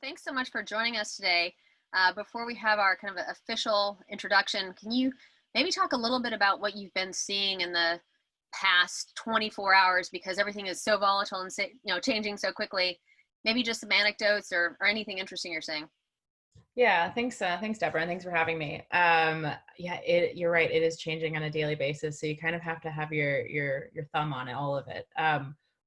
Thanks so much for joining us today. Before we have our kind of official introduction, can you maybe talk a little bit about what you've been seeing in the past 24 hours, because everything is so volatile and changing so quickly? Maybe just some anecdotes or anything interesting you're seeing. Yeah, thanks. Thanks, Deborah, and thanks for having me. You're right. It is changing on a daily basis, so you kind of have to have your thumb on all of it.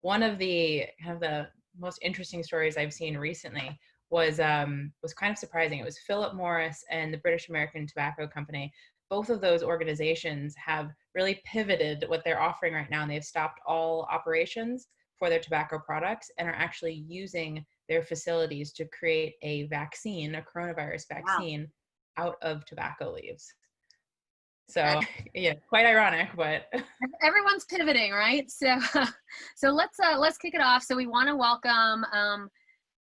One of the kind of the most interesting stories I've seen recently was kind of surprising. It was Philip Morris and the British American Tobacco Company. Both of those organizations have really pivoted what they're offering right now, and they've stopped all operations for their tobacco products and are actually using their facilities to create a vaccine, a coronavirus Wow. vaccine, out of tobacco leaves. So yeah, quite ironic, but Everyone's pivoting, right? So, let's kick it off. So we want to welcome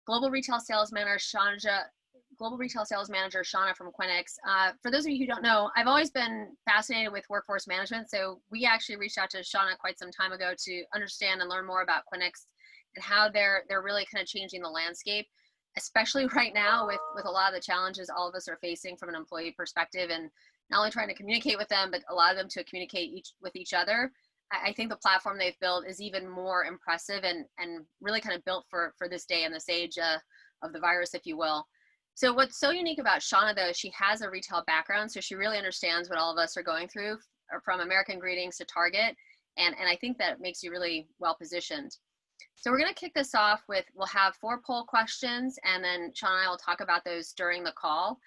Global Retail Sales Manager Shauna from Quinyx. For those of you who don't know, I've always been fascinated with workforce management. So we actually reached out to Shauna quite some time ago to understand and learn more about Quinyx and how they're really kind of changing the landscape, especially right now with a lot of the challenges all of us are facing from an employee perspective, and not only trying to communicate with them, but a lot of them to communicate with each other. I think the platform they've built is even more impressive and really kind of built for this day and this age of the virus, if you will. So what's so unique about Shauna, though, is she has a retail background, so she really understands what all of us are going through, from American Greetings to Target, and I think that makes you really well positioned. So we're going to kick this off with, we'll have 4 poll questions, and then Shauna and I will talk about those during the call.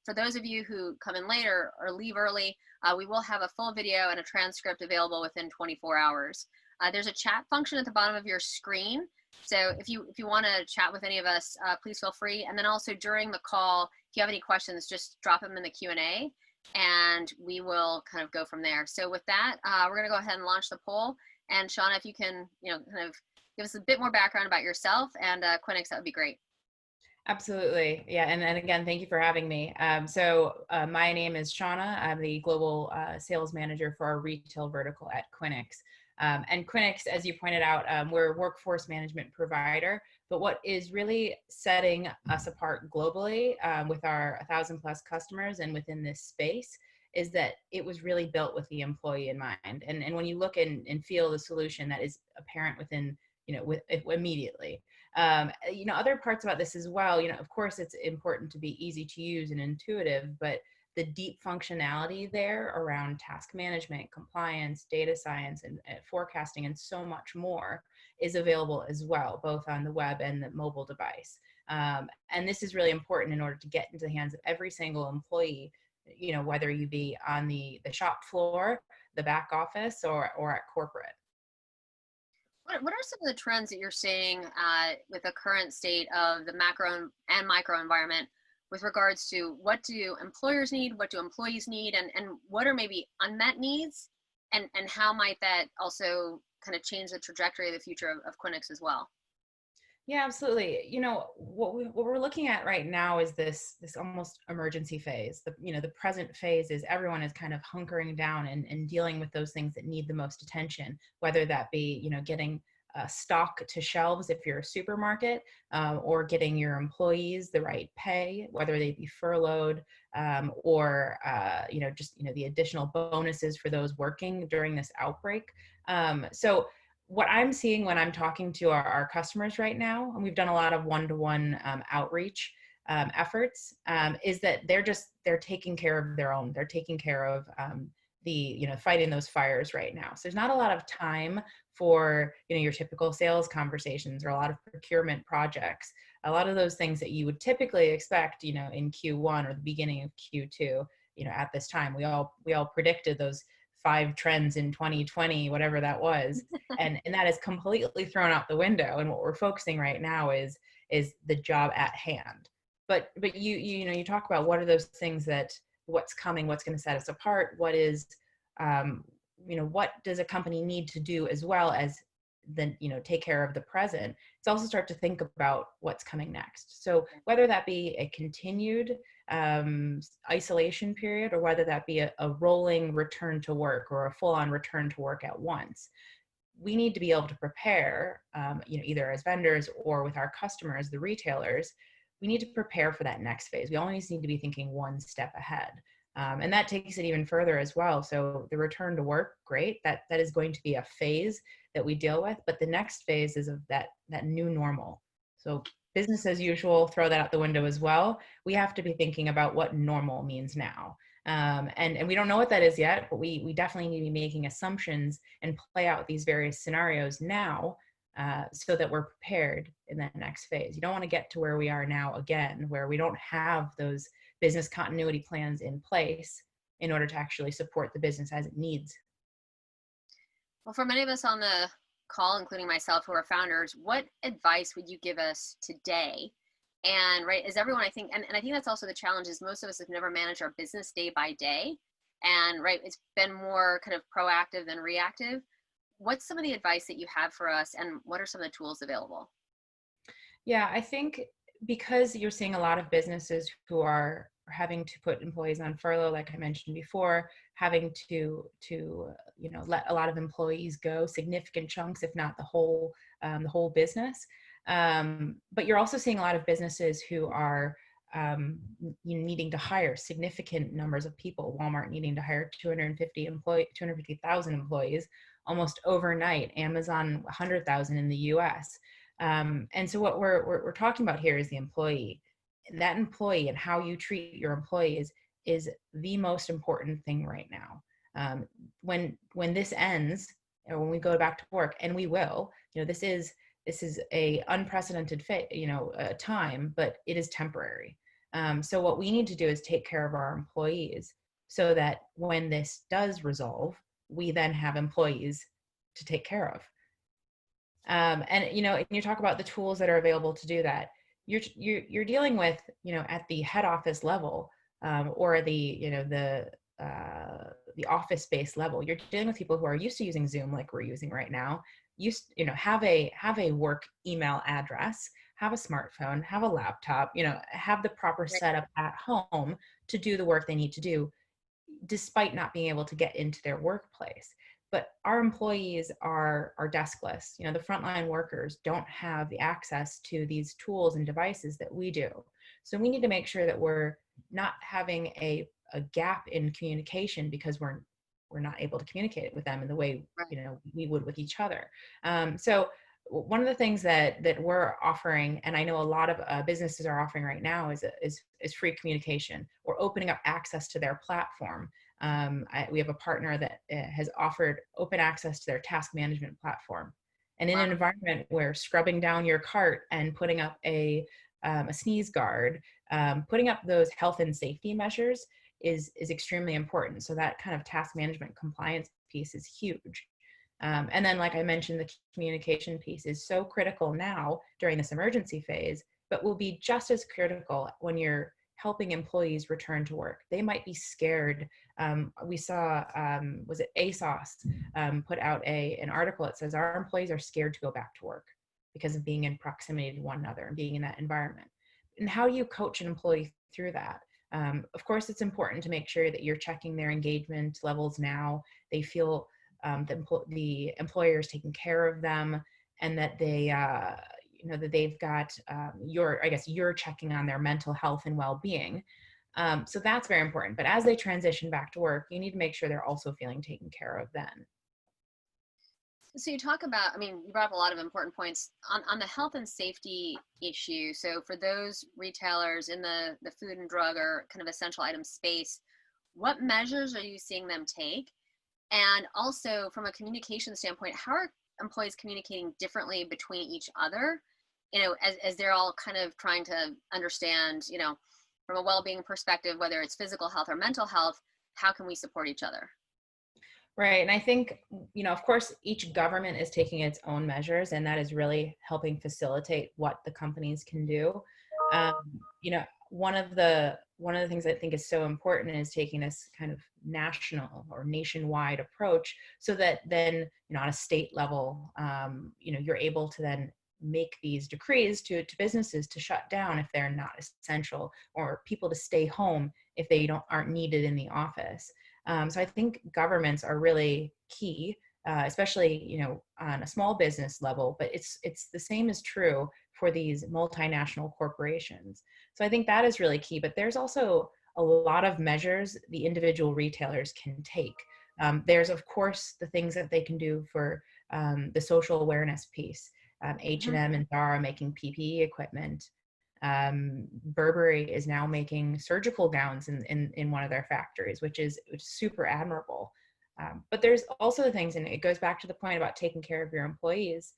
For those of you who come in later or leave early, we will have a full video and a transcript available within 24 hours. There's a chat function at the bottom of your screen. So if you want to chat with any of us, please feel free. And then also during the call, if you have any questions, just drop them in the Q&A and we will kind of go from there. So with that, we're going to go ahead and launch the poll. And Shauna, if you can, kind of give us a bit more background about yourself and Quinyx, that would be great. absolutely. Yeah. And again, thank you for having me. My name is Shauna. I'm the global sales manager for our retail vertical at Quinyx. And Quinyx, as you pointed out, we're a workforce management provider, but what is really setting us apart globally with our 1,000+ customers and within this space is that it was really built with the employee in mind. And when you look and feel the solution, that is apparent within, immediately. Other parts about this as well, of course, it's important to be easy to use and intuitive, but the deep functionality there around task management, compliance, data science, and forecasting, and so much more is available as well, both on the web and the mobile device. And this is really important in order to get into the hands of every single employee, whether you be on the shop floor, the back office, or at corporate. What are some of the trends that you're seeing with the current state of the macro and micro environment with regards to what do employers need, what do employees need, and what are maybe unmet needs, and how might that also kind of change the trajectory of the future of Quinyx as well? Yeah, absolutely. What we're looking at right now is this almost emergency phase. The present phase is everyone is kind of hunkering down and dealing with those things that need the most attention, whether that be, getting stock to shelves if you're a supermarket, or getting your employees the right pay, whether they be furloughed, or the additional bonuses for those working during this outbreak. So what I'm seeing when I'm talking to our customers right now, and we've done a lot of one-to-one outreach efforts, is that they're taking care of their own. They're taking care of fighting those fires right now. So there's not a lot of time for your typical sales conversations or a lot of procurement projects. A lot of those things that you would typically expect, in Q1 or the beginning of Q2, at this time, we all predicted those 5 trends in 2020, whatever that was. And that is completely thrown out the window. And what we're focusing right now is the job at hand. But you talk about what are those things that what's coming, what's going to set us apart, what is, what does a company need to do as well as then, take care of the present. It's also start to think about what's coming next. So whether that be a continued isolation period, or whether that be a rolling return to work or a full-on return to work at once, we need to be able to prepare, either as vendors or with our customers, the retailers, we need to prepare for that next phase. We always need to be thinking one step ahead. And that takes it even further as well. So the return to work, great. That is going to be a phase that we deal with. But the next phase is of that new normal. So business as usual, throw that out the window as well. We have to be thinking about what normal means now. And we don't know what that is yet, but we definitely need to be making assumptions and play out these various scenarios now, so that we're prepared in that next phase. You don't want to get to where we are now again, where we don't have those business continuity plans in place in order to actually support the business as it needs. Well, for many of us on the call, including myself, who are founders, what advice would you give us today? And right, as everyone, I think, and I think that's also the challenge, is most of us have never managed our business day by day. And right, it's been more kind of proactive than reactive. What's some of the advice that you have for us, and what are some of the tools available? Yeah, I think because you're seeing a lot of businesses who are having to put employees on furlough, like I mentioned before, having to let a lot of employees go, significant chunks, if not the whole business. But you're also seeing a lot of businesses who are needing to hire significant numbers of people. Walmart needing to hire 250,000 employees almost overnight. Amazon 100,000 in the U.S. And so what we're talking about here is the employee. That employee and how you treat your employees is the most important thing right now. When this ends, or when we go back to work, and we will, this is a unprecedented time, but it is temporary. So what we need to do is take care of our employees so that when this does resolve, we then have employees to take care of. And you talk about the tools that are available to do that. You're dealing with, at the head office level, or the office-based level. You're dealing with people who are used to using Zoom like we're using right now. Have a work email address, have a smartphone, have a laptop, have the proper setup at home to do the work they need to do, despite not being able to get into their workplace. But our employees are deskless. The frontline workers don't have the access to these tools and devices that we do. So we need to make sure that we're not having a gap in communication because we're not able to communicate with them in the way we would with each other. So one of the things that we're offering, and I know a lot of businesses are offering right now, is free communication, or opening up access to their platform. We have a partner that has offered open access to their task management platform. And in an environment where scrubbing down your cart and putting up a sneeze guard, putting up those health and safety measures is extremely important. So that kind of task management compliance piece is huge. And then, like I mentioned, the communication piece is so critical now during this emergency phase, but will be just as critical when you're helping employees return to work. They might be scared. We saw, was it ASOS put out an article that says our employees are scared to go back to work because of being in proximity to one another and being in that environment. And how do you coach an employee through that? Of course, it's important to make sure that you're checking their engagement levels now. They feel the employer is taking care of them, and that they that they've got you're checking on their mental health and well-being. So that's very important. But as they transition back to work, you need to make sure they're also feeling taken care of then. So you talk about, you brought up a lot of important points on the health and safety issue. So for those retailers in the food and drug or kind of essential item space, what measures are you seeing them take? And also from a communication standpoint, how are employees communicating differently between each other, as they're all kind of trying to understand, from a well-being perspective, whether it's physical health or mental health, how can we support each other? Right. And I think, of course, each government is taking its own measures, and that is really helping facilitate what the companies can do. One of the things I think is so important is taking this kind of national or nationwide approach, so that then, on a state level, you're able to then make these decrees to businesses to shut down if they're not essential, or people to stay home if they aren't needed in the office. So I think governments are really key especially, on a small business level, but it's the same is true for these multinational corporations. So I think that is really key, but there's also a lot of measures the individual retailers can take. There's, of course, the things that they can do for the social awareness piece. H&M and Zara making PPE equipment. Burberry is now making surgical gowns in one of their factories, which is super admirable. But there's also the things, and it goes back to the point about taking care of your employees.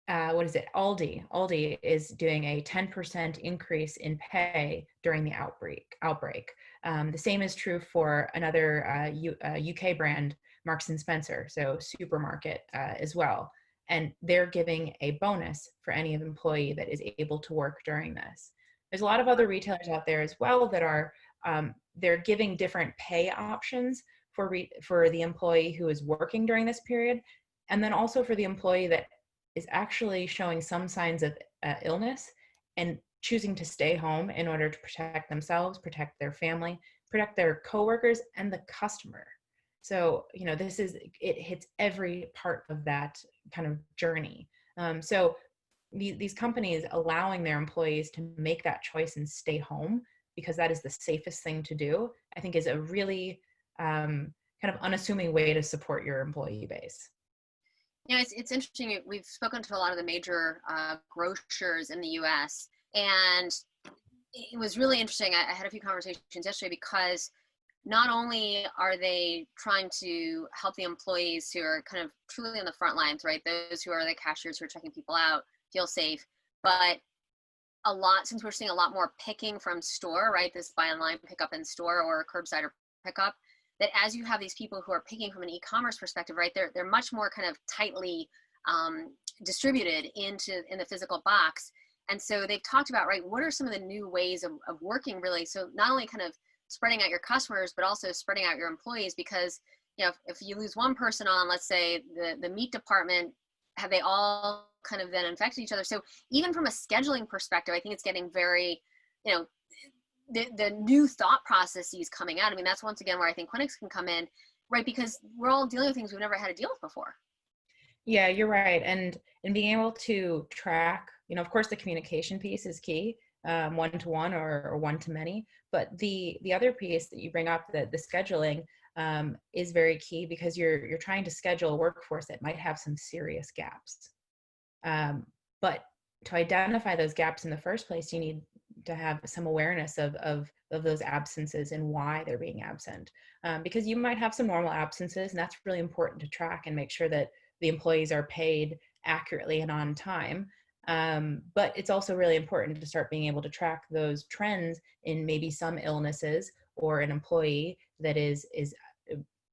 What is it? Aldi is doing a 10% increase in pay during the outbreak. The same is true for another UK brand, Marks and Spencer, so supermarket as well. And they're giving a bonus for any employee that is able to work during this. There's a lot of other retailers out there as well that are they're giving different pay options for the employee who is working during this period, and then also for the employee that is actually showing some signs of illness and choosing to stay home in order to protect themselves, protect their family, protect their coworkers and the customer. So, it hits every part of that kind of journey. So these companies allowing their employees to make that choice and stay home because that is the safest thing to do, I think is a really kind of unassuming way to support your employee base. It's interesting. We've spoken to a lot of the major grocers in the U.S. and it was really interesting. I had a few conversations yesterday because not only are they trying to help the employees who are kind of truly on the front lines, right? Those who are the cashiers who are checking people out, feel safe, but since we're seeing a lot more picking from store, right? This buy online, pick up in store or curbside or pickup, that as you have these people who are picking from an e-commerce perspective, right, they're much more kind of tightly distributed in the physical box. And so they've talked about, right, what are some of the new ways of working really? So not only kind of spreading out your customers, but also spreading out your employees, because, if you lose one person on, let's say the meat department, have they all kind of then infected each other? So even from a scheduling perspective, I think it's getting very, the new thought processes coming out. I mean, that's once again where I think Quinyx can come in, right? Because we're all dealing with things we've never had to deal with before. Yeah, you're right. And being able to track, of course, the communication piece is key, one-to-one or one-to-many. But the other piece that you bring up, the scheduling, is very key because you're trying to schedule a workforce that might have some serious gaps. But to identify those gaps in the first place, you need to have some awareness of those absences and why they're being absent. Because you might have some normal absences, and that's really important to track and make sure that the employees are paid accurately and on time. But it's also really important to start being able to track those trends in maybe some illnesses or an employee that is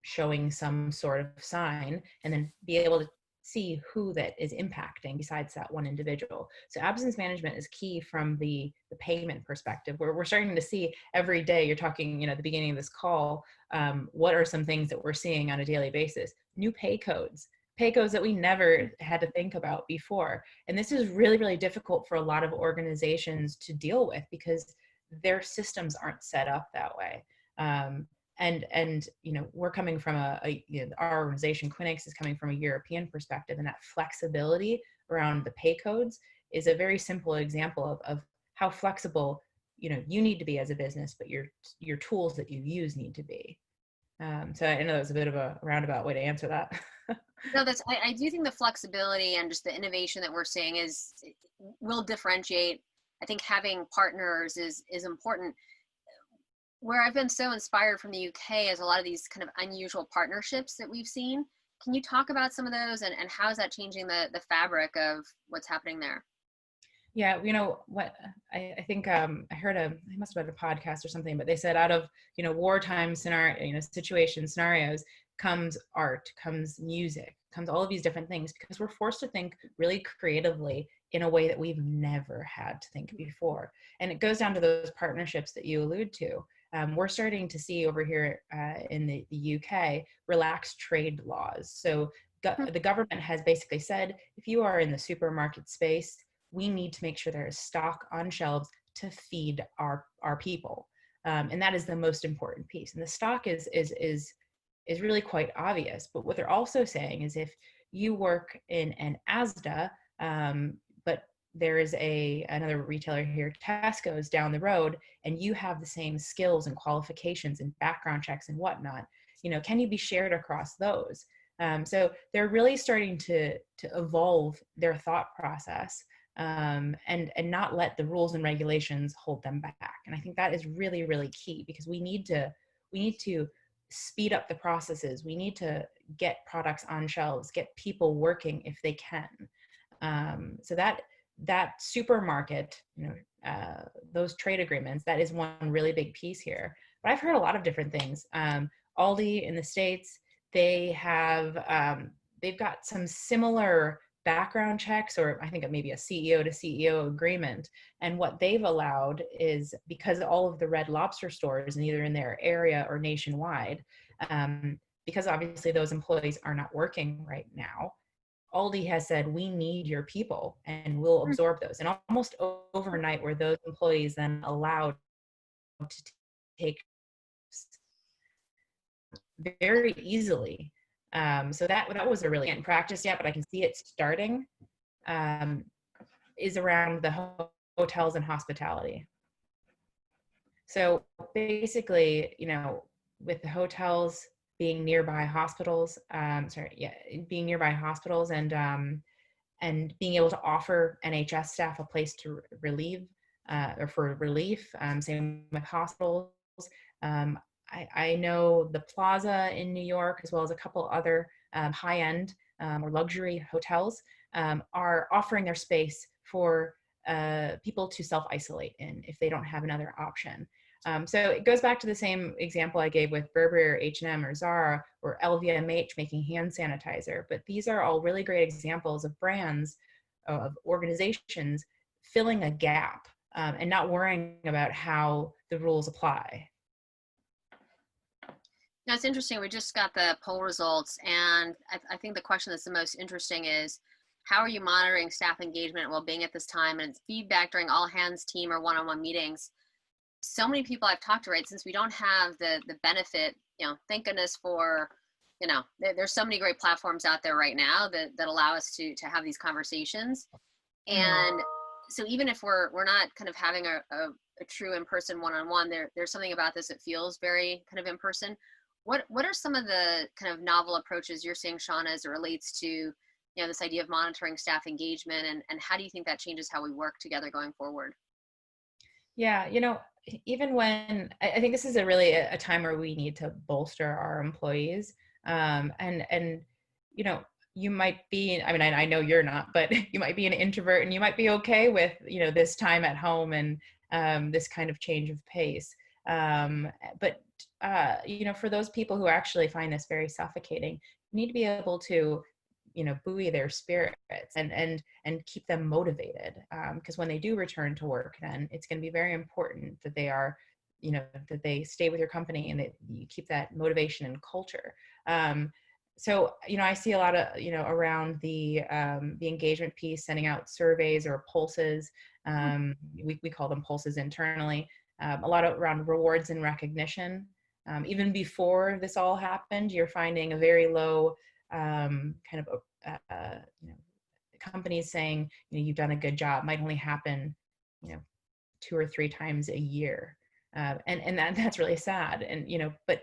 showing some sort of sign, and then be able to see who that is impacting besides that one individual. So absence management is key from the payment perspective, where we're starting to see every day. You're talking, at the beginning of this call, what are some things that we're seeing on a daily basis? New pay codes that we never had to think about before. And this is really, really difficult for a lot of organizations to deal with because their systems aren't set up that way. And we're coming from our organization, Quinyx, is coming from a European perspective, and that flexibility around the pay codes is a very simple example of how flexible you need to be as a business, but your tools that you use need to be. So I know that was a bit of a roundabout way to answer that. No, I do think the flexibility and just the innovation that we're seeing will differentiate. I think having partners is important. Where I've been so inspired from the UK is a lot of these kind of unusual partnerships that we've seen. Can you talk about some of those and how is that changing the fabric of what's happening there? Yeah, what I think I heard it must have been a podcast or something, but they said out of wartime scenario, scenarios comes art, comes music, comes all of these different things, because we're forced to think really creatively in a way that we've never had to think before. And it goes down to those partnerships that you allude to. We're starting to see over here in the UK relaxed trade laws. So the government has basically said, if you are in the supermarket space, we need to make sure there is stock on shelves to feed our people. And that is the most important piece. And the stock is is really quite obvious. But what they're also saying is if you work in an ASDA, but there is another retailer here, Tesco's down the road, and you have the same skills and qualifications and background checks and whatnot, can you be shared across those? So they're really starting to evolve their thought process, and not let the rules and regulations hold them back. And I think that is really, really key, because we need to speed up the processes. We need to get products on shelves, get people working if they can. So that supermarket, those trade agreements, that is one really big piece here. But I've heard a lot of different things. Aldi in the States, they've got some similar background checks, or I think maybe a CEO to CEO agreement. And what they've allowed is, because all of the Red Lobster stores, and either in their area or nationwide, because obviously those employees are not working right now, Aldi has said, we need your people and we'll absorb those. And almost overnight were those employees then allowed to take very easily. So that was a really in practice yet, but I can see it starting, is around the hotels and hospitality. So basically, with the hotels being nearby hospitals, being nearby hospitals, and being able to offer NHS staff a place to relieve, or for relief, same with hospitals. I know the Plaza in New York, as well as a couple other high-end or luxury hotels, are offering their space for people to self-isolate in if they don't have another option. So it goes back to the same example I gave with Burberry or H&M or Zara or LVMH making hand sanitizer. But these are all really great examples of brands, of organizations filling a gap, and not worrying about how the rules apply. Now, it's interesting. We just got the poll results, and I think the question that's the most interesting is, how are you monitoring staff engagement and well-being at this time? And it's feedback during all hands team or one-on-one meetings. So many people I've talked to, right, since we don't have the benefit, thank goodness for, there's so many great platforms out there right now that allow us to have these conversations. And so even if we're not kind of having a true in-person one-on-one, there's something about this that feels very kind of in-person. What are some of the kind of novel approaches you're seeing, Shauna, as it relates to, this idea of monitoring staff engagement, and how do you think that changes how we work together going forward? Yeah, even when I think this is a time where we need to bolster our employees, and you might be, I know you're not, but you might be an introvert and you might be okay with this time at home and this kind of change of pace, but for those people who actually find this very suffocating, you need to be able to buoy their spirits and keep them motivated, because when they do return to work, then it's going to be very important that they are, that they stay with your company and that you keep that motivation and culture. So I see a lot of around the engagement piece, sending out surveys or pulses. We call them pulses internally. A lot around rewards and recognition. Even before this all happened, you're finding a very low kind of companies saying you've done a good job. Might only happen 2 or 3 times a year, and that's really sad. And but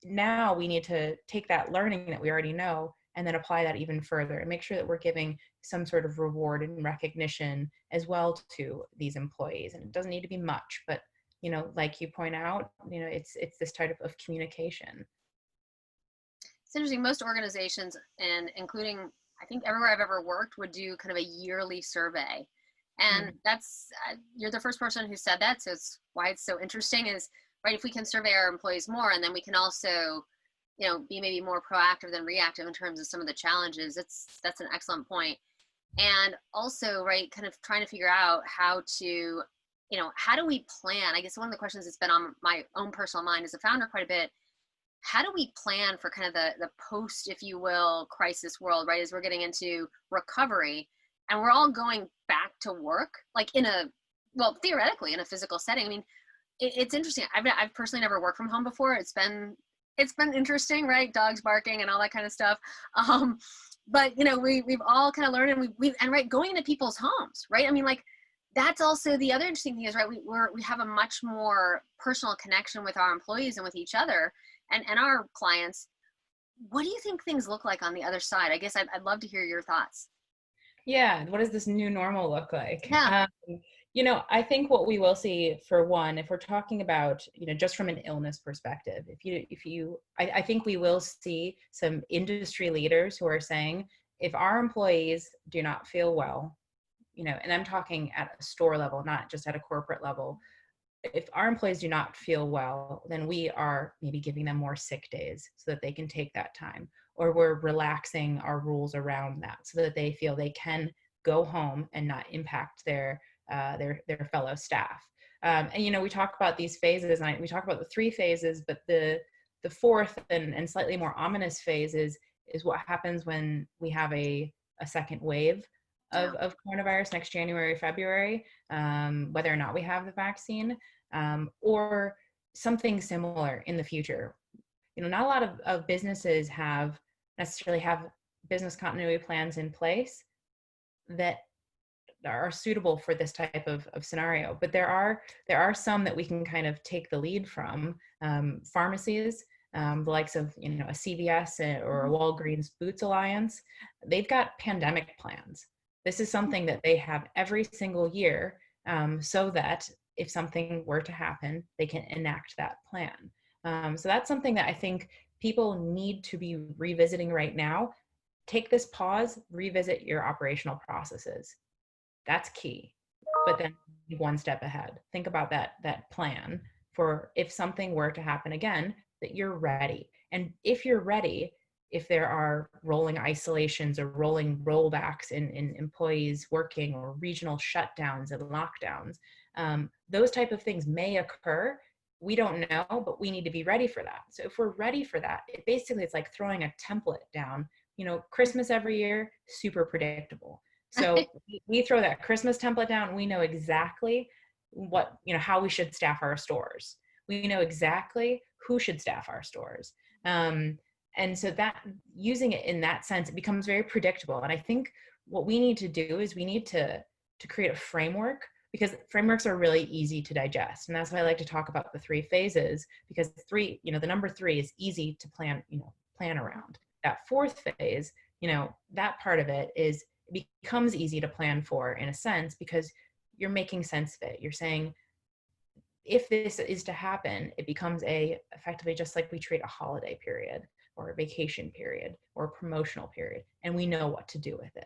now we need to take that learning that we already know and then apply that even further and make sure that we're giving some sort of reward and recognition as well to these employees. And it doesn't need to be much, but like you point out, it's this type of communication. It's interesting. Most organizations, and including, I think everywhere I've ever worked, would do kind of a yearly survey. And that's, you're the first person who said that. So it's why it's so interesting is, right, if we can survey our employees more, and then we can also, be maybe more proactive than reactive in terms of some of the challenges. That's an excellent point. And also, right, kind of trying to figure out how to, how do we plan? I guess one of the questions that's been on my own personal mind as a founder quite a bit, how do we plan for kind of the post, if you will, crisis world, right? As we're getting into recovery and we're all going back to work, like theoretically in a physical setting. I mean, it's interesting. I've personally never worked from home before. It's been it's been interesting, right? Dogs barking and all that kind of stuff. But you know, we've all kind of learned, and and right, going into people's homes, right? I mean, like, that's also the other interesting thing is, right, we have a much more personal connection with our employees and with each other and our clients. What do you think things look like on the other side? I guess I'd love to hear your thoughts. Yeah, what does this new normal look like? Yeah. I think what we will see, for one, if we're talking about, just from an illness perspective, I think we will see some industry leaders who are saying, if our employees do not feel well, and I'm talking at a store level, not just at a corporate level, if our employees do not feel well, then we are maybe giving them more sick days so that they can take that time, or we're relaxing our rules around that so that they feel they can go home and not impact their fellow staff. And we talk about these phases, and we talk about the 3 phases, but the fourth and slightly more ominous phase is what happens when we have a second wave Yeah. of coronavirus next January, February, whether or not we have the vaccine, or something similar in the future. Not a lot of businesses necessarily have business continuity plans in place that are suitable for this type of scenario. But there are some that we can kind of take the lead from. Pharmacies, the likes of a CVS or a Walgreens Boots Alliance, they've got pandemic plans. This is something that they have every single year, so that if something were to happen, they can enact that plan. So that's something that I think people need to be revisiting right now. Take this pause, revisit your operational processes. That's key. But then one step ahead. Think about that plan for if something were to happen again, that you're ready. And if you're ready, if there are rolling isolations or rolling rollbacks in employees working, or regional shutdowns and lockdowns, those type of things may occur. We don't know, but we need to be ready for that. So if we're ready for that, it's like throwing a template down. Christmas every year, super predictable. So we throw that Christmas template down, and we know exactly how we should staff our stores. We know exactly who should staff our stores. And so that, using it in that sense, it becomes very predictable. And I think what we need to do is we need to create a framework, because frameworks are really easy to digest. And that's why I like to talk about the 3 phases, because the number 3 is easy to plan around. That 4th phase, that part of it becomes easy to plan for, in a sense, because you're making sense of it. You're saying, if this is to happen, it becomes effectively just like we treat a holiday period or a vacation period or a promotional period, and we know what to do with it.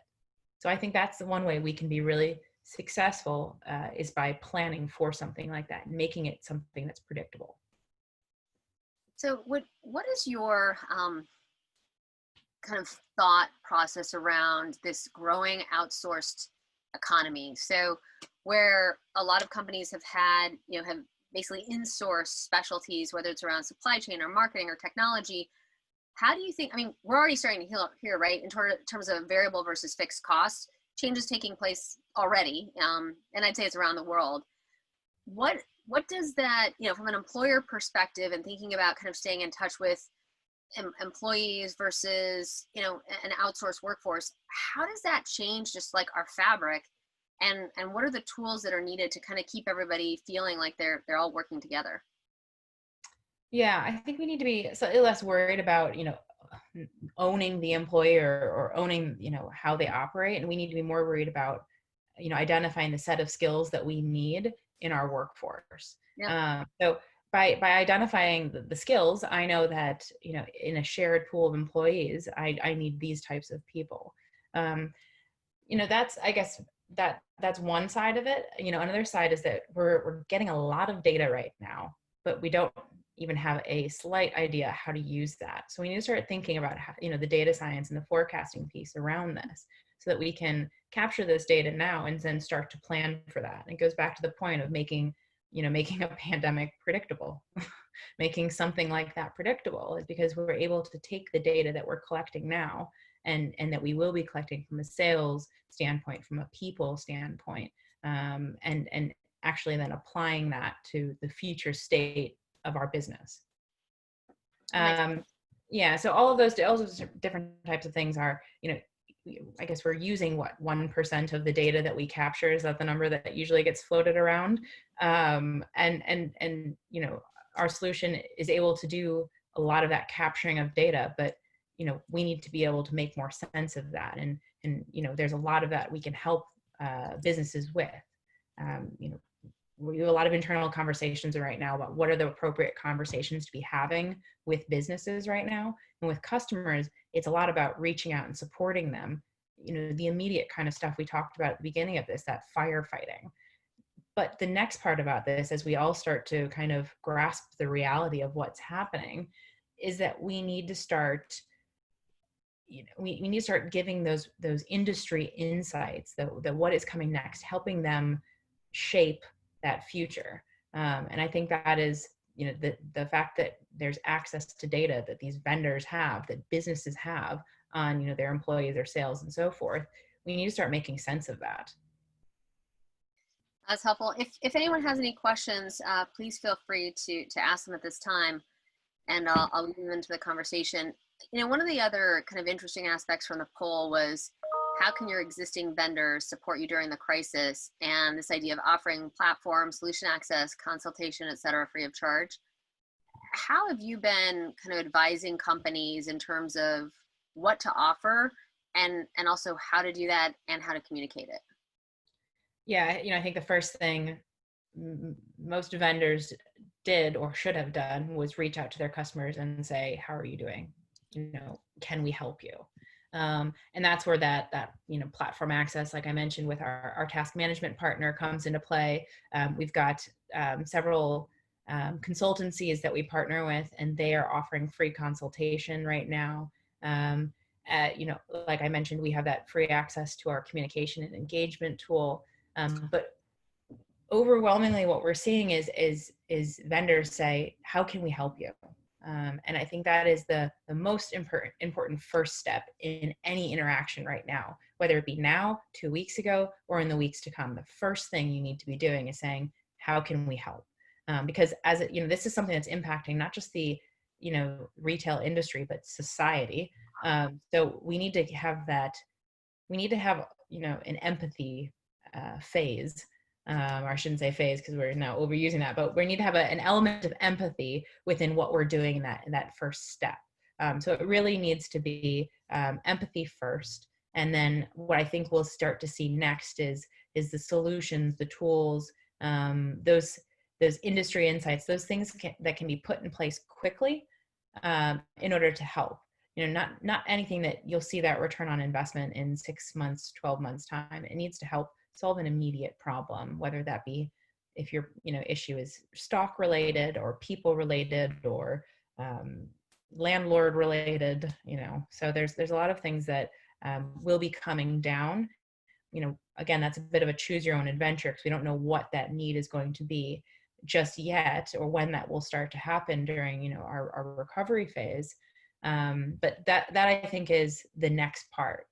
So I think that's the one way we can be really successful, is by planning for something like that, and making it something that's predictable. So what is your kind of thought process around this growing outsourced economy? So where a lot of companies have basically insourced specialties, whether it's around supply chain or marketing or technology. How do you think, I mean, we're already starting to hear, right, in terms of variable versus fixed costs, changes taking place already, and I'd say it's around the world. What does that, from an employer perspective, and thinking about kind of staying in touch with employees versus, an outsourced workforce, how does that change just like our fabric, and what are the tools that are needed to kind of keep everybody feeling like they're all working together? Yeah, I think we need to be slightly less worried about, owning the employer or owning, how they operate. And we need to be more worried about, identifying the set of skills that we need in our workforce. Yeah. So by identifying the skills, I know that, in a shared pool of employees, I need these types of people. That's, I guess, that's one side of it. Another side is that we're getting a lot of data right now, but we don't even have a slight idea how to use that. So we need to start thinking about how, the data science and the forecasting piece around this, so that we can capture this data now and then start to plan for that. And it goes back to the point of making a pandemic predictable. Making something like that predictable is because we're able to take the data that we're collecting now, and that we will be collecting from a sales standpoint, from a people standpoint, and actually then applying that to the future state of our business. Makes Yeah, so all of those different types of things are, I guess we're using what 1% of the data that we capture. Is that the number that usually gets floated around? And our solution is able to do a lot of that capturing of data, but we need to be able to make more sense of that, and there's a lot of that we can help businesses with. We do a lot of internal conversations right now about what are the appropriate conversations to be having with businesses right now. And with customers, it's a lot about reaching out and supporting them. The immediate kind of stuff we talked about at the beginning of this, that firefighting. But the next part about this, as we all start to kind of grasp the reality of what's happening, is that we need to start we need to start giving those industry insights, that what is coming next, helping them shape that future. And I think that is, the fact that there's access to data that these vendors have, that businesses have on, their employees, their sales, and so forth. We need to start making sense of that. That's helpful. If anyone has any questions, please feel free to ask them at this time, and I'll move into the conversation. One of the other kind of interesting aspects from the poll was, how can your existing vendors support you during the crisis? And this idea of offering platform, solution access, consultation, et cetera, free of charge. How have you been kind of advising companies in terms of what to offer, and also how to do that and how to communicate it? Yeah, I think the first thing most vendors did or should have done was reach out to their customers and say, how are you doing? Can we help you? And that's where that platform access, like I mentioned, with our task management partner comes into play. We've got several consultancies that we partner with, and they are offering free consultation right now. Like I mentioned, we have that free access to our communication and engagement tool. But overwhelmingly, what we're seeing is vendors say, how can we help you? And I think that is the most important first step in any interaction right now, whether it be now, 2 weeks ago, or in the weeks to come. The first thing you need to be doing is saying, how can we help? Because this is something that's impacting not just the retail industry, but society. So we need to have that. We need to have an empathy phase. Or I shouldn't say phase because we're now overusing that, but we need to have an element of empathy within what we're doing in that first step. So it really needs to be empathy first. And then what I think we'll start to see next is the solutions, the tools, those industry insights, those things that can be put in place quickly in order to help. Not anything that you'll see that return on investment in 6 months, 12 months time. It needs to help solve an immediate problem, whether that be if your issue is stock related or people related or landlord related. So there's a lot of things that will be coming down. Again, that's a bit of a choose your own adventure, because we don't know what that need is going to be just yet, or when that will start to happen during our recovery phase. But that I think is the next part.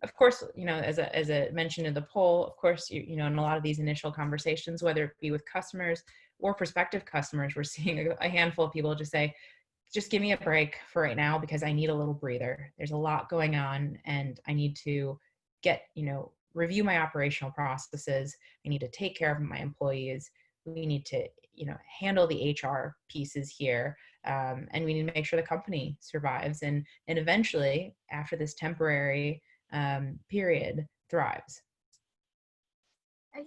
Of course, as I mentioned in the poll, of course, in a lot of these initial conversations, whether it be with customers or prospective customers, we're seeing a handful of people just say, just give me a break for right now, because I need a little breather. There's a lot going on, and I need to review my operational processes. I need to take care of my employees. We need to, handle the HR pieces here. And we need to make sure the company survives and eventually, after this temporary period, thrives.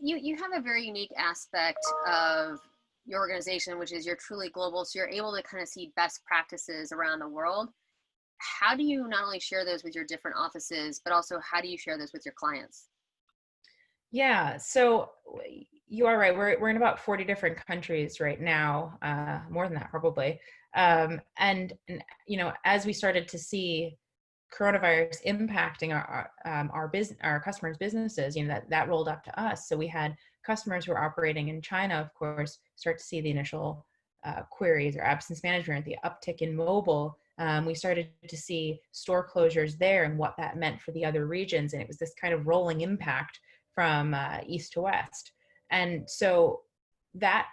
You have a very unique aspect of your organization, which is you're truly global. So you're able to kind of see best practices around the world. How do you not only share those with your different offices, but also how do you share those with your clients? Yeah, so you are right. We're in about 40 different countries right now, more than that probably. And as we started to see coronavirus impacting our customers' businesses, that rolled up to us. So we had customers who are operating in China, of course, start to see the initial queries or absence management, the uptick in mobile. We started to see store closures there and what that meant for the other regions. And it was this kind of rolling impact from east to west. And so that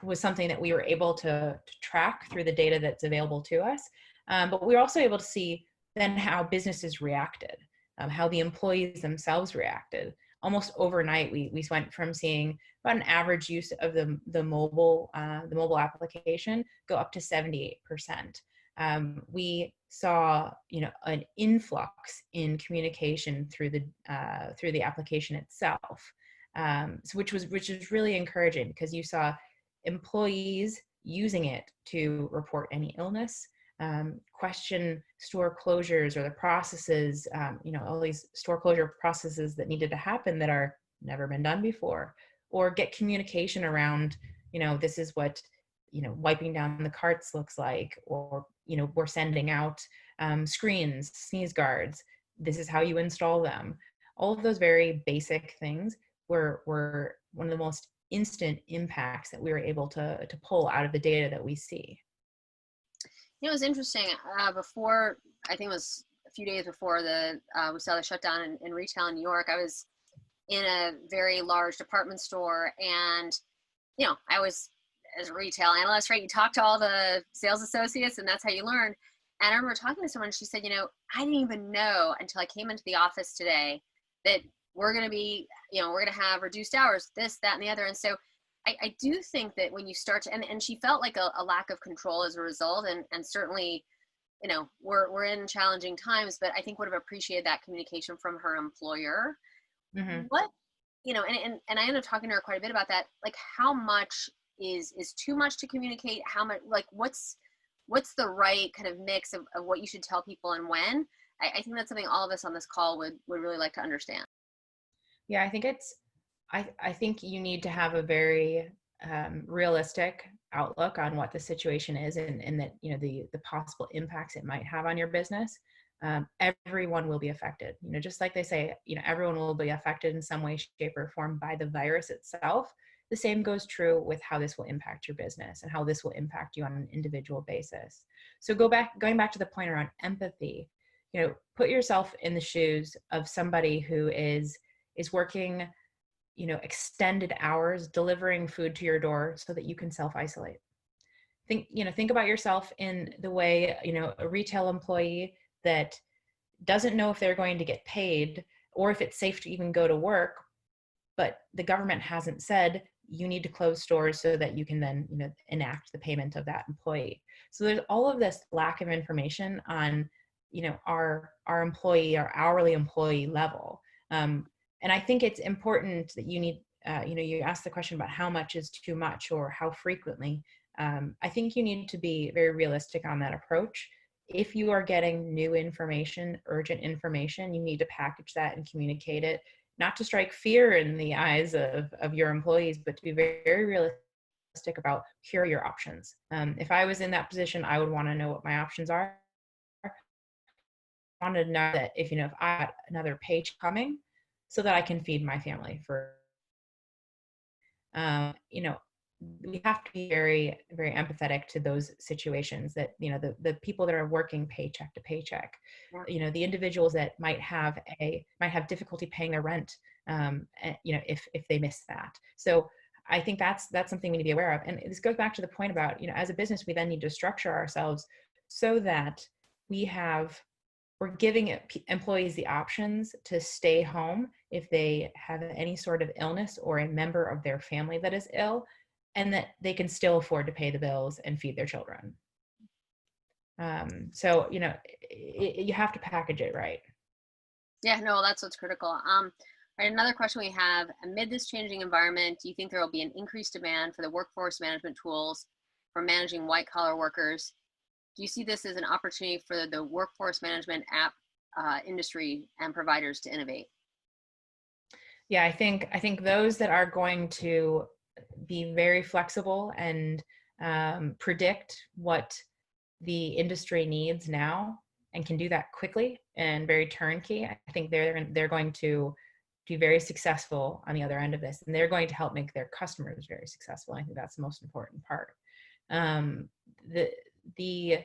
was something that we were able to track through the data that's available to us. But we were also able to see then how businesses reacted, how the employees themselves reacted. Almost overnight, we went from seeing about an average use of the mobile application go up to 78%. We saw, an influx in communication through the application itself, which is really encouraging, because you saw employees using it to report any illness, question store closures or the processes, all these store closure processes that needed to happen that are never been done before, or get communication around, this is what, wiping down the carts looks like, or, we're sending out screens, sneeze guards, this is how you install them. All of those very basic things were one of the most instant impacts that we were able to pull out of the data that we see. It was interesting. Before, I think it was a few days before we saw the shutdown in retail in New York, I was in a very large department store, and I was, as a retail analyst, right? You talk to all the sales associates, and that's how you learn. And I remember talking to someone, and she said, I didn't even know until I came into the office today that we're going to be, we're going to have reduced hours, this, that, and the other. And so I do think that when you start to, and she felt like a lack of control as a result, and certainly, we're in challenging times, but I think would have appreciated that communication from her employer. Mm-hmm. What, and I ended up talking to her quite a bit about that. Like, how much is too much to communicate? How much, like, what's the right kind of mix of what you should tell people and when? I think that's something all of us on this call would really like to understand. Yeah, I think I think you need to have a very realistic outlook on what the situation is, and that, the possible impacts it might have on your business. Everyone will be affected, just like they say, everyone will be affected in some way, shape, or form by the virus itself. The same goes true with how this will impact your business and how this will impact you on an individual basis. So going back to the point around empathy, put yourself in the shoes of somebody who is working, extended hours delivering food to your door so that you can self-isolate. Think about yourself in the way, a retail employee that doesn't know if they're going to get paid or if it's safe to even go to work, but the government hasn't said you need to close stores so that you can then, enact the payment of that employee. So there's all of this lack of information on, our employee, our hourly employee level. And I think it's important that you need, you asked the question about how much is too much or how frequently. I think you need to be very realistic on that approach. If you are getting new information, urgent information, you need to package that and communicate it, not to strike fear in the eyes of your employees, but to be very, very realistic about, here are your options. If I was in that position, I would want to know what my options are. I want to know that if I had another paycheck coming, so that I can feed my family we have to be very, very empathetic to those situations that, the people that are working paycheck to paycheck, Yeah. The individuals that might have difficulty paying their rent, if they miss that. So I think that's something we need to be aware of. And this goes back to the point about, as a business, we then need to structure ourselves so that we're giving employees the options to stay home if they have any sort of illness or a member of their family that is ill, and that they can still afford to pay the bills and feed their children. So, you have to package it right. Yeah, no, that's what's critical. Right, another question we have: amid this changing environment, do you think there will be an increased demand for the workforce management tools for managing white collar workers? Do you see this as an opportunity for the workforce management app industry and providers to innovate? Yeah, I think those that are going to be very flexible and predict what the industry needs now and can do that quickly and very turnkey, I think they're going to be very successful on the other end of this, and they're going to help make their customers very successful. I think that's the most important part. The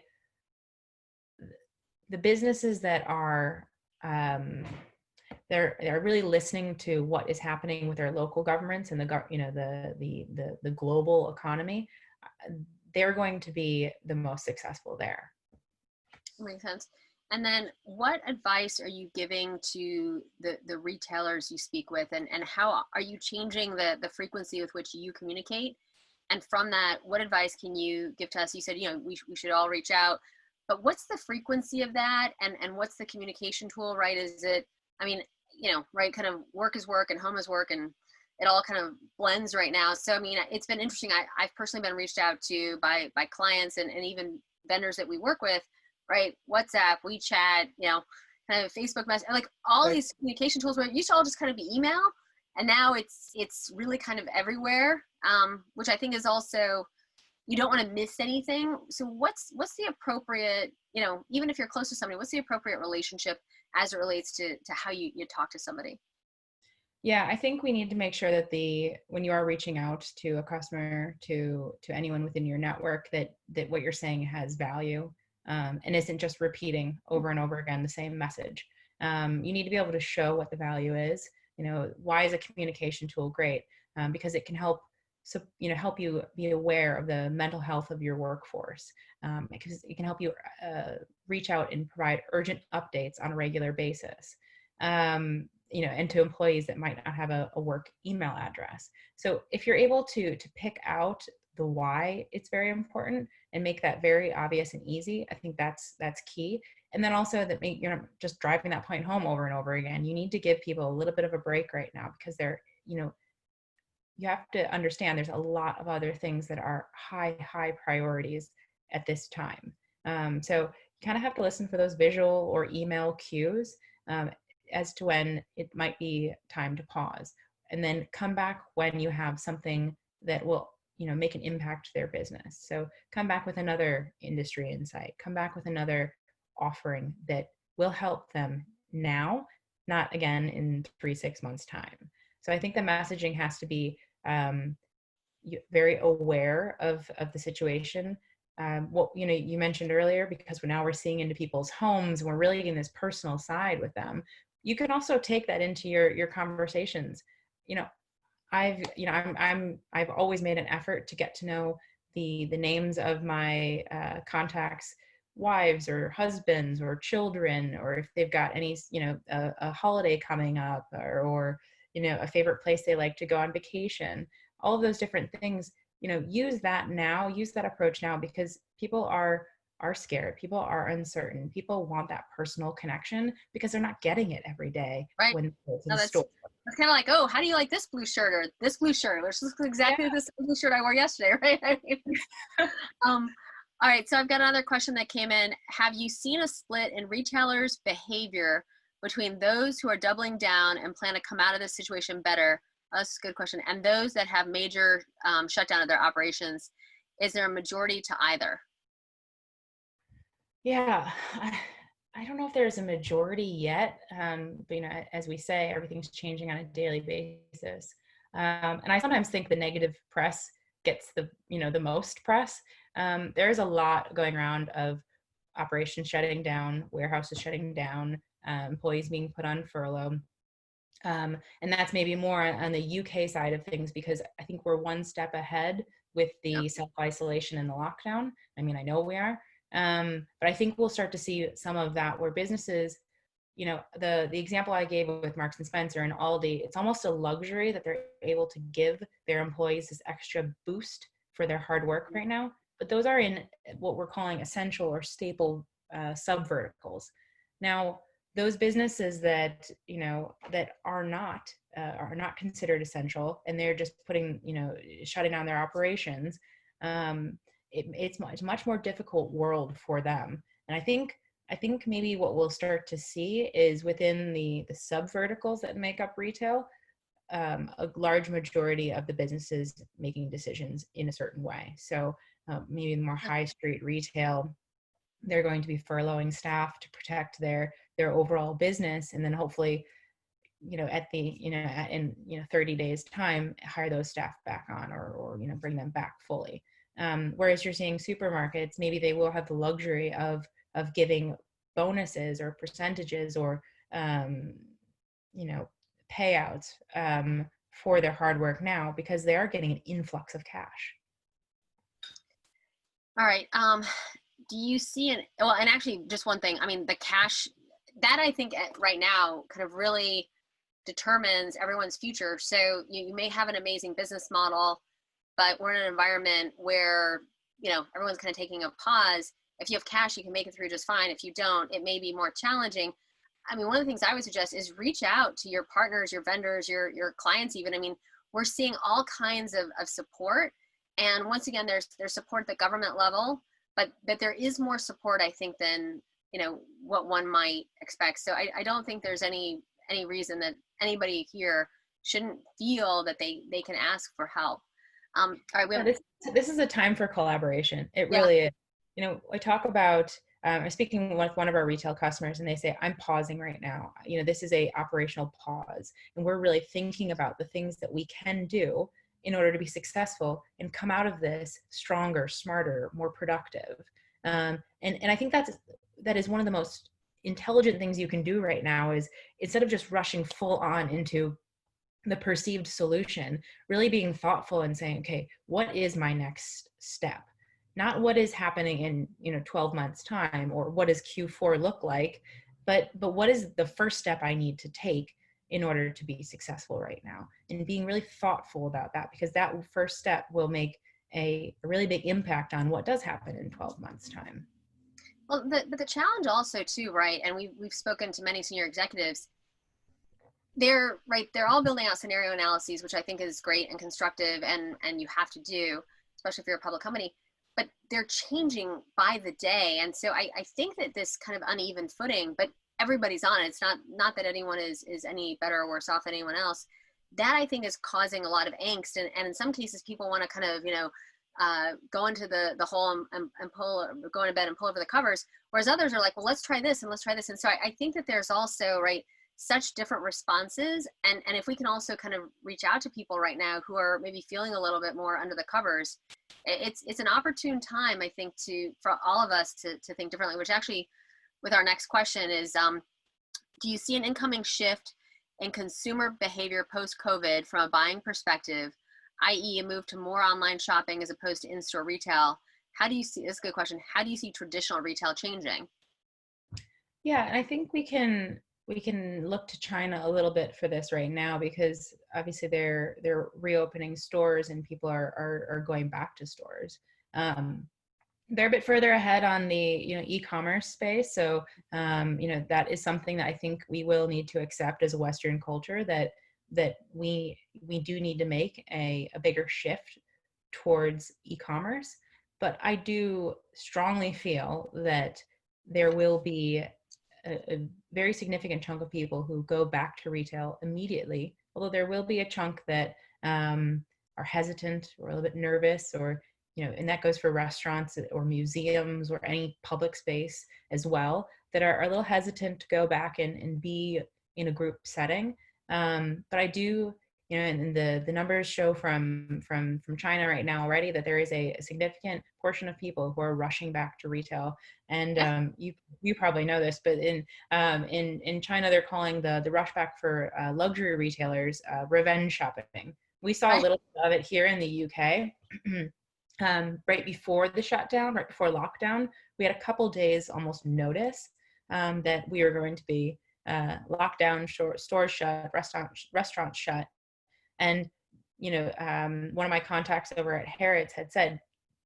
businesses that are they're really listening to what is happening with their local governments and the global economy, they're going to be the most successful there. Makes sense. And then what advice are you giving to the retailers you speak with, and how are you changing the frequency with which you communicate? And from that, what advice can you give to us? You said, we should all reach out, but what's the frequency of that? And what's the communication tool, right? Is it, I mean, right, kind of work is work and home is work, and it all kind of blends right now. So, I mean, it's been interesting. I've personally been reached out to by clients and even vendors that we work with, right? WhatsApp, WeChat, kind of Facebook message, like all Right. these communication tools where it used to all just kind of be email. And now it's really kind of everywhere, which I think is also, you don't want to miss anything. So what's the appropriate, even if you're close to somebody, what's the appropriate relationship as it relates to how you talk to somebody? Yeah, I think we need to make sure that when you are reaching out to a customer, to anyone within your network, that what you're saying has value, and isn't just repeating over and over again the same message. You need to be able to show what the value is. Why is a communication tool great? Because it can help help you be aware of the mental health of your workforce, because it can help you reach out and provide urgent updates on a regular basis. And to employees that might not have a work email address. So if you're able to pick out the why, it's very important, and make that very obvious and easy. I think that's key. And then also that you're not just driving that point home over and over again. You need to give people a little bit of a break right now, because you have to understand there's a lot of other things that are high priorities at this time. So you kind of have to listen for those visual or email cues, as to when it might be time to pause, and then come back when you have something that will make an impact to their business. So come back with another industry insight, come back with another offering that will help them now, not again in 3-6 months time. So I think the messaging has to be very aware of the situation. What you mentioned earlier, because now we're seeing into people's homes and we're really getting this personal side with them. You can also take that into your conversations. I've always made an effort to get to know the names of my contacts' wives or husbands or children, or if they've got any a holiday coming up, or a favorite place they like to go on vacation. All of those different things. Use that approach now, because people are scared. People are uncertain. People want that personal connection because they're not getting it every day Right. when it's in No, the that's store. kind of like, oh, how do you like this blue shirt or this blue shirt? Which looks exactly Yeah. the same blue shirt I wore yesterday, right? I mean, all right, so I've got another question that came in. Have you seen a split in retailers' behavior between those who are doubling down and plan to come out of this situation better? That's a good question. And those that have major shutdown of their operations? Is there a majority to either? Yeah. I don't know if there's a majority yet, but as we say, everything's changing on a daily basis. And I sometimes think the negative press gets the most press. There's a lot going around of operations shutting down, warehouses shutting down, employees being put on furlough. And that's maybe more on the UK side of things, because I think we're one step ahead with Yep. the self-isolation and the lockdown. I mean, I know we are. But I think we'll start to see some of that where businesses, the example I gave with Marks and Spencer and Aldi, it's almost a luxury that they're able to give their employees this extra boost for their hard work right now. But those are in what we're calling essential or staple sub verticals. Now, those businesses that are not considered essential, and they're just shutting down their operations, it's a much more difficult world for them. And I think maybe what we'll start to see is within the sub verticals that make up retail, a large majority of the businesses making decisions in a certain way. So maybe more high street retail, they're going to be furloughing staff to protect their overall business, and then hopefully at the in 30 days time, hire those staff back on, or bring them back fully. Whereas you're seeing supermarkets, maybe they will have the luxury of giving bonuses or percentages, or payouts for their hard work now, because they are getting an influx of cash. All right. Do you see well, and actually just one thing, I mean, the cash that I think right now kind of really determines everyone's future. So you may have an amazing business model, but we're in an environment where, everyone's kind of taking a pause. If you have cash, you can make it through just fine. If you don't, it may be more challenging. I mean, one of the things I would suggest is reach out to your partners, your vendors, your clients even. I mean, we're seeing all kinds of support. And once again, there's support at the government level, but there is more support, I think, than, what one might expect. So I don't think there's any reason that anybody here shouldn't feel that they can ask for help. All right, this is a time for collaboration. It yeah. really is. I talk about, I'm speaking with one of our retail customers, and they say, I'm pausing right now. This is a operational pause, and we're really thinking about the things that we can do in order to be successful and come out of this stronger, smarter, more productive. And I think that is one of the most intelligent things you can do right now, is instead of just rushing full on into the perceived solution, really being thoughtful and saying, okay, what is my next step? Not what is happening in 12 months time, or what does Q4 look like, but what is the first step I need to take in order to be successful right now, and being really thoughtful about that, because that first step will make a really big impact on what does happen in 12 months time. Well, but the challenge also too, right? And we've spoken to many senior executives. They're all building out scenario analyses, which I think is great and constructive, and you have to do, especially if you're a public company. But they're changing by the day, and so I think that this kind of uneven footing, but everybody's on it. It's not that anyone is any better or worse off than anyone else. That I think is causing a lot of angst, and in some cases, people want to kind of go into the hole and go into bed and pull over the covers, whereas others are like, well, let's try this and let's try this. And so I think that there's also such different responses, and if we can also kind of reach out to people right now who are maybe feeling a little bit more under the covers, it's an opportune time, I think, for all of us to think differently, which actually with our next question is, do you see an incoming shift in consumer behavior post-COVID from a buying perspective, i.e. a move to more online shopping as opposed to in-store retail? How do you see, this is a good question, how do you see traditional retail changing? Yeah, and I think we can look to China a little bit for this right now, because obviously they're reopening stores and people are going back to stores. They're a bit further ahead on the e-commerce space, so that is something that I think we will need to accept as a Western culture, that we do need to make a bigger shift towards e-commerce. But I do strongly feel that there will be a very significant chunk of people who go back to retail immediately, although there will be a chunk that are hesitant or a little bit nervous, or and that goes for restaurants or museums or any public space as well, that are a little hesitant to go back and be in a group setting. But I do, and the numbers show from China right now already that there is a significant portion of people who are rushing back to retail. And you probably know this, but in China they're calling the rush back for luxury retailers revenge shopping. We saw a little bit of it here in the UK. Right before the shutdown, right before lockdown, we had a couple days almost notice that we were going to be lockdown, stores shut, restaurants shut. And one of my contacts over at Harrods had said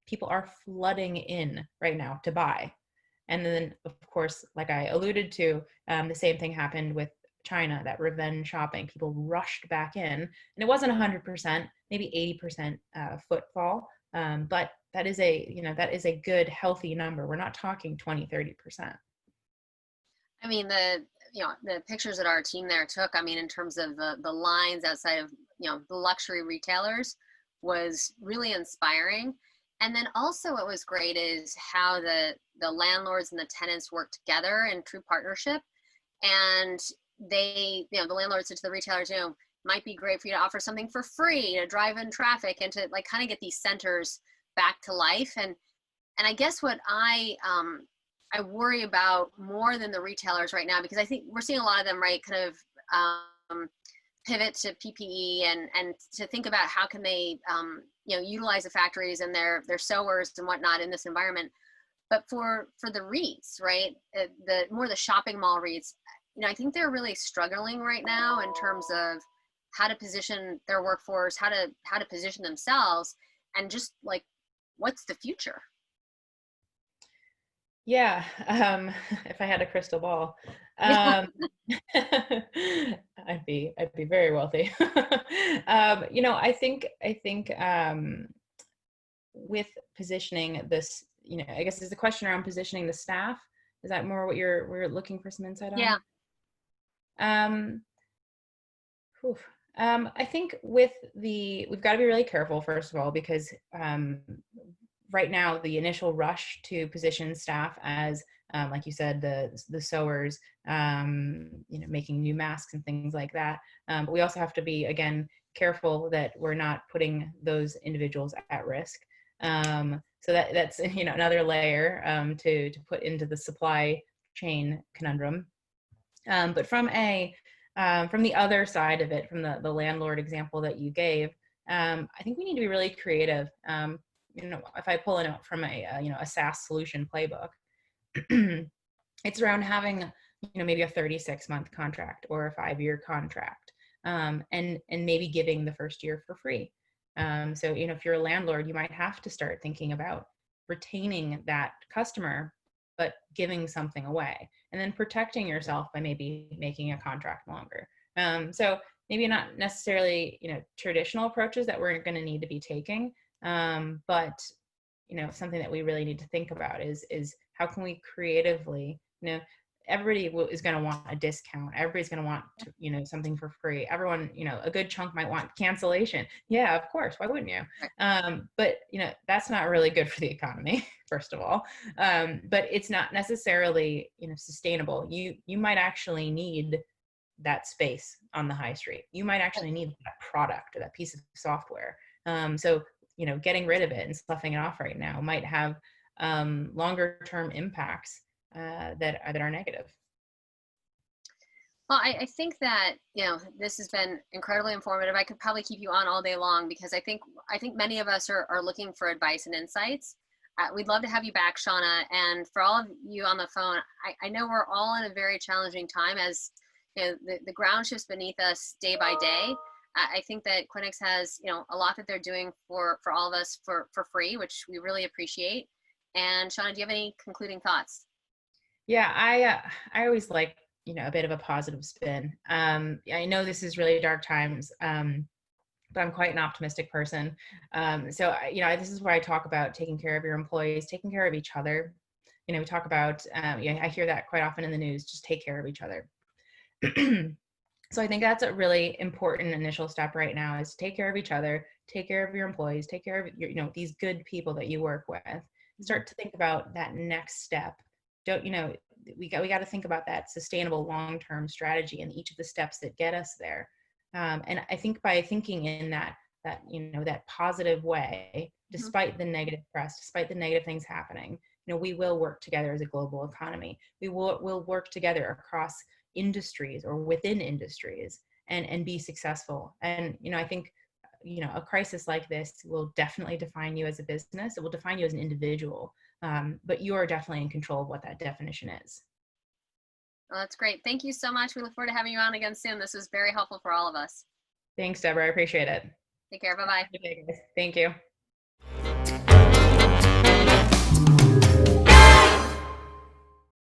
people are flooding in right now to buy. And then, of course, like I alluded to, the same thing happened with China, that revenge shopping. People rushed back in, and it wasn't 100%, maybe 80% footfall. But that is a good, healthy number. We're not talking 20, 30%. I mean, the pictures that our team there took, I mean, in terms of the lines outside of, the luxury retailers, was really inspiring. And then also what was great is how the landlords and the tenants work together in true partnership. And they, the landlord said to the retailers, might be great for you to offer something for free to drive in traffic and to kind of get these centers back to life. And I guess what I worry about more than the retailers right now, because I think we're seeing a lot of them, kind of pivot to PPE and to think about how can they utilize the factories and their sewers and whatnot in this environment. But for the REITs, right, the shopping mall REITs, I think they're really struggling right now in terms of how to position their workforce, how to position themselves, and just like, what's the future? Yeah, if I had a crystal ball, I'd be very wealthy. I think with positioning this, I guess is the question around positioning the staff. Is that more what we're looking for some insight on? Yeah. Whew. I think we've got to be really careful, first of all, because right now the initial rush to position staff as, like you said, the sewers, making new masks and things like that. But we also have to be, again, careful that we're not putting those individuals at risk. So that's another layer to put into the supply chain conundrum. But from the other side of it, from the landlord example that you gave, I think we need to be really creative. If I pull it out from a SaaS solution playbook, it's around having maybe a 36-month contract or a 5-year contract, and maybe giving the first year for free. So if you're a landlord, you might have to start thinking about retaining that customer, but giving something away, and then protecting yourself by maybe making a contract longer. So maybe not necessarily, traditional approaches that we're going to need to be taking, but something that we really need to think about is how can we creatively, everybody is going to want a discount. Everybody's going to want something for free. Everyone, a good chunk might want cancellation. Yeah, of course. Why wouldn't you? But that's not really good for the economy, first of all. But it's not necessarily, sustainable. You might actually need that space on the high street. You might actually need that product or that piece of software. So getting rid of it and sloughing it off right now might have longer term impacts that are negative. Well, I think that, this has been incredibly informative. I could probably keep you on all day long because I think many of us are looking for advice and insights. We'd love to have you back, Shauna. And for all of you on the phone, I know we're all in a very challenging time as the ground shifts beneath us day by day. I think that Quinyx has, a lot that they're doing for all of us for free, which we really appreciate. And Shauna, do you have any concluding thoughts? Yeah, I always like, a bit of a positive spin. I know this is really dark times, but I'm quite an optimistic person. So this is where I talk about taking care of your employees, taking care of each other. We talk about, I hear that quite often in the news, just take care of each other. So I think that's a really important initial step right now is take care of each other, take care of your employees, take care of your, these good people that you work with. Start to think about that next step. We got to think about that sustainable long-term strategy and each of the steps that get us there. And I think by thinking in that positive way, despite the negative press, despite the negative things happening, we will work together as a global economy. We'll work together across industries or within industries and be successful. And, I think, a crisis like this will definitely define you as a business. It will define you as an individual. But you are definitely in control of what that definition is. Well, that's great. Thank you so much. We look forward to having you on again soon. This was very helpful for all of us. Thanks, Deborah. I appreciate it. Take care. Bye-bye. Thank you.